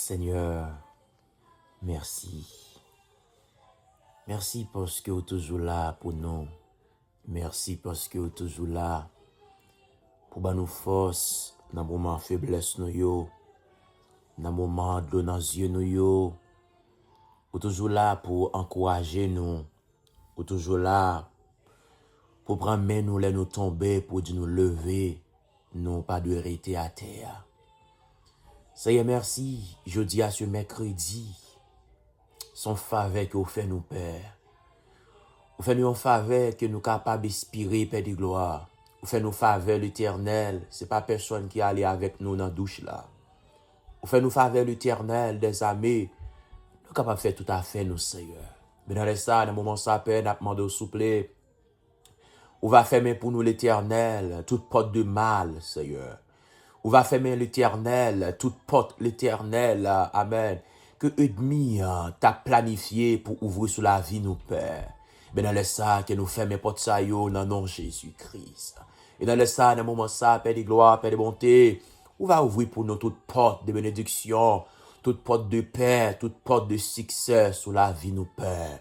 Seigneur, merci. Merci parce que vous êtes toujours là pour nous. Merci parce que vous êtes toujours là pour nous force dans le moment de faiblesse, dans le moment de l'eau dans les yeux. Vous êtes toujours là pour encourager nous. Vous êtes toujours là pour prendre main nous, les nous tomber, pour dire nous lever, non pas de rester à terre. Seigneur, merci. Je dis à ce mercredi, son faveur que vous faites nous, Père. Vous faites nous une faveur que nous sommes capables d'inspirer, Père de gloire. Vous faites nous faveur l'éternel. Ce n'est pas personne qui est allé avec nous dans la douche là. Vous faites nous faveur l'éternel des amis. Nous sommes capables de faire tout à fait, nous, Seigneur. Mais dans le moment ça, Père, nous demandons au souple. On va fermer pour nous l'éternel, toute porte de mal, Seigneur. On va fermer l'éternel, toute porte l'éternel, amen. Que ennemi t'a planifié pour ouvrir sur la vie, nous, Père. Mais dans le ça, que nous fermons porte ça, yo, dans le nom de Jésus-Christ. Et dans le ça, dans le moment ça, Père de gloire, Père de bonté, on va ouvrir pour nous toute porte de bénédiction, toute porte de paix, toute porte de succès sur la vie, nous, Père.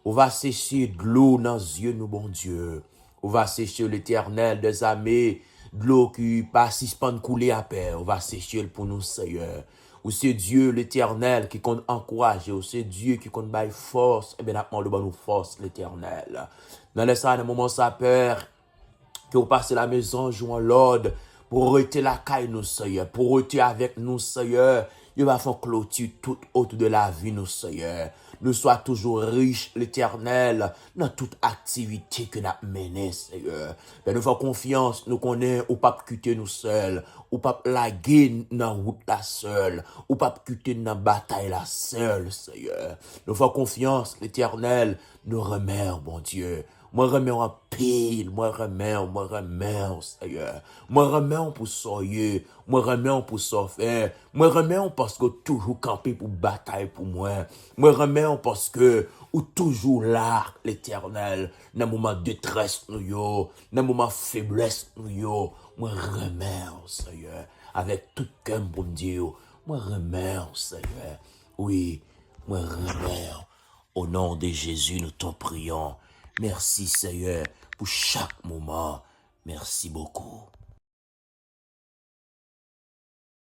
On va sécher de l'eau dans les yeux, nous, bon Dieu. On va sécher l'éternel des armées, de l'eau qui pas suspend couler à paix. On va sécher pour nous, Seigneur. Ou c'est Dieu l'éternel qui compte encourager, ou c'est Dieu qui compte bailler force, et bien nous nous force l'éternel. Dans le sang, moment ça, Père, que vous passez la maison, jouant l'ordre, pour rester la caille, nous, Seigneur, pour rester avec nous, Seigneur. Il va faire clôture toute haute de la vie, nous, Seigneur. Nous soyons toujours riches, l'éternel, dans toute activité que nous avons menée, Seigneur. Mais nous faisons confiance, nous connaissons, ou pas quitter nous seuls, ou pas laguer dans la route la seule, ou pas quitter dans la bataille la seule, Seigneur. Nous faisons confiance, l'éternel, nous remercions, bon Dieu. Moi remets en pile, moi remets, Seigneur. Moi remets pour soyer, moi remets pour sauver, moi remets parce que toujours campé pour bataille pour moi. Moi remets parce que ou toujours là, l'éternel, dans le moment de détresse nous yo, dans le moment de faiblesse nous yo. Moi remets, Seigneur, avec tout cœur pour Dieu. Moi remets, Seigneur. Oui, moi remets. Au nom de Jésus, nous t'en prions. Merci, Seigneur, pour chaque moment. Merci beaucoup.